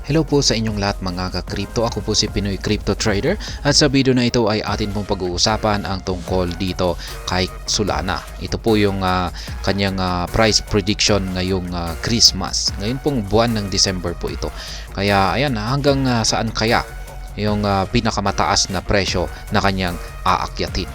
Hello po sa inyong lahat mga ka-crypto. Ako po si Pinoy Crypto Trader at sa video na ito ay atin pong pag-uusapan ang tungkol dito kay Solana. Ito po yung kanyang price prediction ngayong Christmas. Ngayon pong buwan ng December po ito. Kaya ayan, hanggang saan kaya yung pinakamataas na presyo na kanyang aakyatin.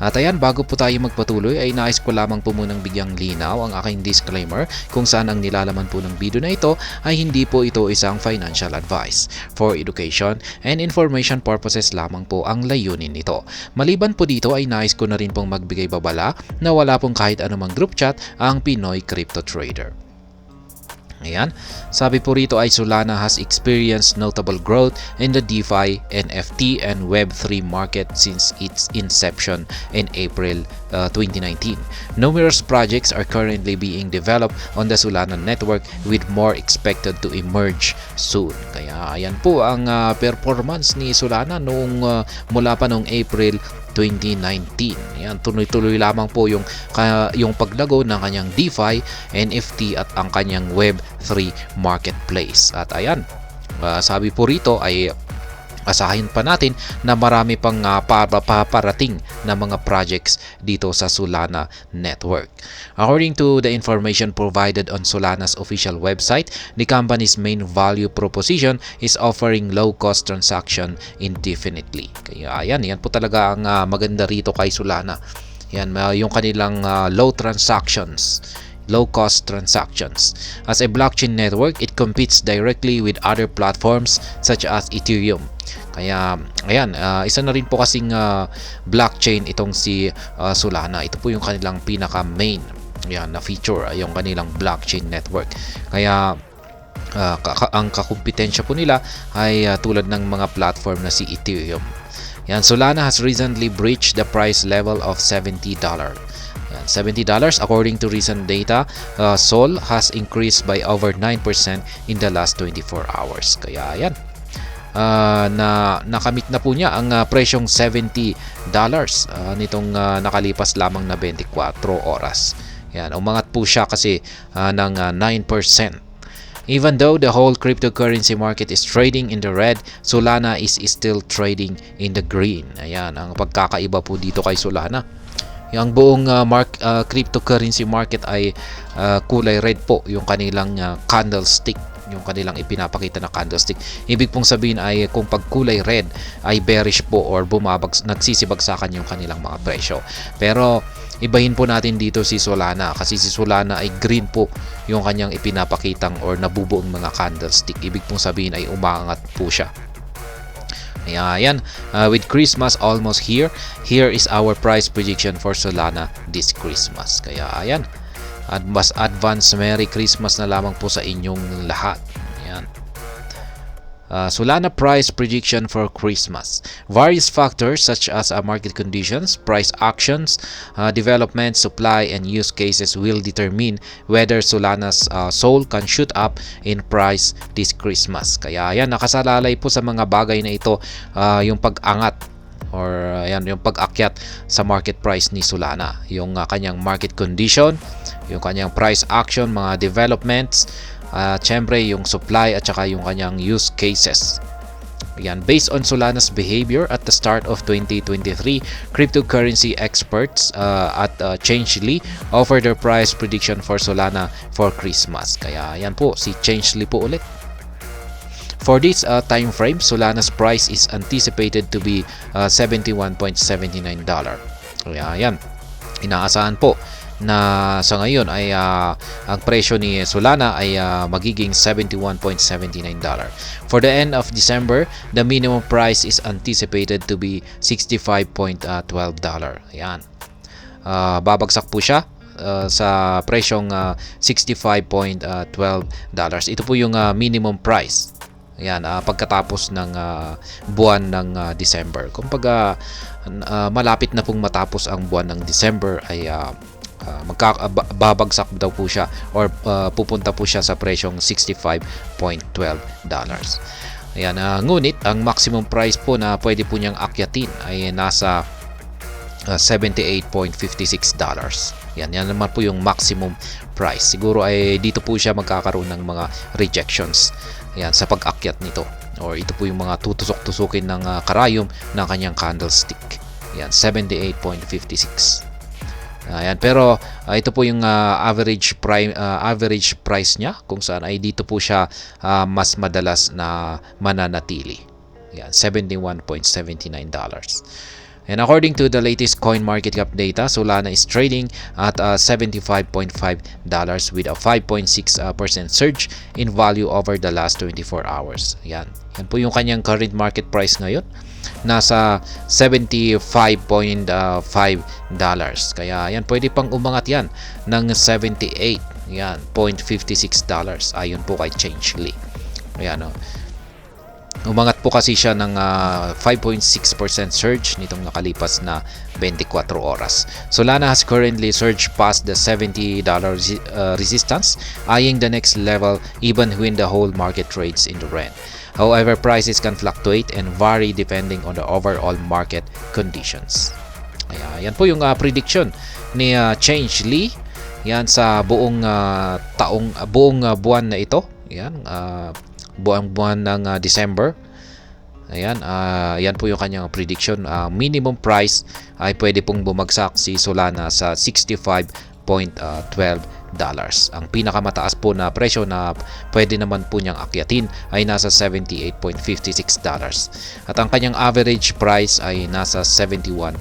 At ayan, bago po tayo magpatuloy ay nais ko lamang po munang bigyang linaw ang aking disclaimer kung saan ang nilalaman po ng video na ito ay hindi po ito isang financial advice. For education and information purposes lamang po ang layunin nito. Maliban po dito ay nais ko na rin pong magbigay babala na wala pong kahit anumang group chat ang Pinoy Crypto Trader. Ayan, sabi po rito ay Solana has experienced notable growth in the DeFi, NFT, and Web3 market since its inception in April 2019. Numerous projects are currently being developed on the Solana network with more expected to emerge soon. Kaya ayan po ang performance ni Solana mula pa noong April 2019. Yan, tuloy-tuloy lamang po yung paglago ng kanyang DeFi, NFT at ang kanyang Web3 marketplace. At ayan, sabi po rito ay asahin pa natin na marami pang paparating na mga projects dito sa Solana network. According to the information provided on Solana's official website, the company's main value proposition is offering low-cost transaction indefinitely. Kaya yan po talaga ang maganda rito kay Solana. Yan, yung kanilang low-cost transactions. As a blockchain network, it competes directly with other platforms such as Ethereum. Kaya ayan, isa na rin po kasing blockchain itong si Solana. Ito po yung kanilang pinaka-main na feature, yung kanilang blockchain network. Kaya ang kakumpetensya po nila ay tulad ng mga platform na si Ethereum. Yan, Solana has recently breached the price level of $70. $70 according to recent data. Sol has increased by over 9% in the last 24 hours. Kaya ayan, nakamit na po niya ang presyong $70 nitong nakalipas lamang na 24 oras. Yan, umangat po siya kasi ng 9%. Even though the whole cryptocurrency market is trading in the red, Solana is still trading in the green. Ayan, ang pagkakaiba po dito kay Solana. Yung buong cryptocurrency market ay kulay red po yung kanilang candlestick, yung kanilang ipinapakita na candlestick. Ibig pong sabihin ay kung pag kulay red ay bearish po or nagsisibagsakan yung kanilang mga presyo. Pero ibahin po natin dito si Solana kasi si Solana ay green po yung kanyang ipinapakitang or nabubuong mga candlestick. Ibig pong sabihin ay umaangat po siya. Ayan, with Christmas almost here is our price prediction for Solana this Christmas. Kaya ayan, mas advance Merry Christmas na lamang po sa inyong lahat. Ayan. Solana price prediction for Christmas. Various factors such as market conditions, price actions, development, supply, and use cases will determine whether Solana's SOL can shoot up in price this Christmas. Kaya ayan, nakasalalay po sa mga bagay na ito yung pag-angat or ayan, yung pag-akyat sa market price ni Solana. Yung kanyang market condition, yung kanyang price action, mga developments, syempre yung supply at saka yung kanyang use cases. Yan, based on Solana's behavior at the start of 2023, cryptocurrency experts at Changelly offer their price prediction for Solana for Christmas. Kaya yan po, si Changelly po ulit. For this time frame, Solana's price is anticipated to be $71.79. Kaya yan, inaasahan po na sa ngayon ay ang presyo ni Solana ay magiging $71.79. For the end of December, the minimum price is anticipated to be $65.12. Ayan. Babagsak po siya sa presyong $65.12. Ito po yung minimum price. Ayan, pagkatapos ng buwan ng December. Kumbaga malapit na pong matapos ang buwan ng December ay babagsak daw po siya or pupunta po siya sa presyong $65.12. Ayan, ngunit ang maximum price po na pwede po niyang akyatin ay nasa $78.56. Yan naman po yung maximum price. Siguro ay dito po siya magkakaroon ng mga rejections Ayan, sa pag-akyat nito. Or ito po yung mga tutusok-tusukin ng karayom ng kanyang candlestick. Ayan, 78.56. Ayan, pero ito po yung average price niya, kung saan ay dito po siya mas madalas na mananatili. Ayan, $71.79. And according to the latest CoinMarketCap data, Solana is trading at $75.5 with a 5.6% surge in value over the last 24 hours. Yan. Yan po yung kanyang current market price ngayon. Nasa $75.5. Kaya yan, pwede pang umangat yan ng $78. Yan, $0.56 ayon po kay Changely. Ayan, umangat po kasi siya ng 5.6% surge nitong nakalipas na 24 oras. Solana has currently surged past the $70 resistance, eyeing the next level even when the whole market trades in the red. However, prices can fluctuate and vary depending on the overall market conditions. Yan po yung prediction ni Changely yan sa buong buwan na ito. Yan, buwan ng December. Ayan, yan po yung kanyang prediction. Minimum price ay pwede pong bumagsak si Solana sa $65.12. Ang pinakamataas po na presyo na pwede naman po niyang akyatin ay nasa $78.56. At ang kanyang average price ay nasa $71.79.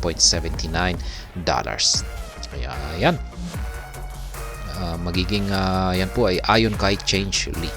Kaya yan. Magiging yan po ay ayon kay Changely.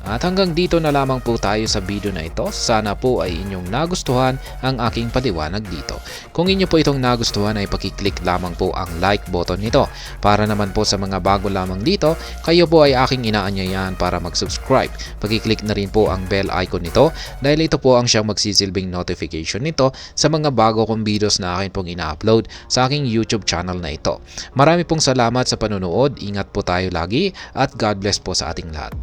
At hanggang dito na lamang po tayo sa video na ito. Sana po ay inyong nagustuhan ang aking paliwanag dito. Kung inyo po itong nagustuhan ay pakiclick lamang po ang like button nito. Para naman po sa mga bago lamang dito, kayo po ay aking inaanyayahan para mag-subscribe. Pakiclick na rin po ang bell icon nito dahil ito po ang siyang magsisilbing notification nito sa mga bago kong videos na akin pong ina-upload sa aking YouTube channel na ito. Marami pong salamat sa panonood. Ingat po tayo lagi at God bless po sa ating lahat.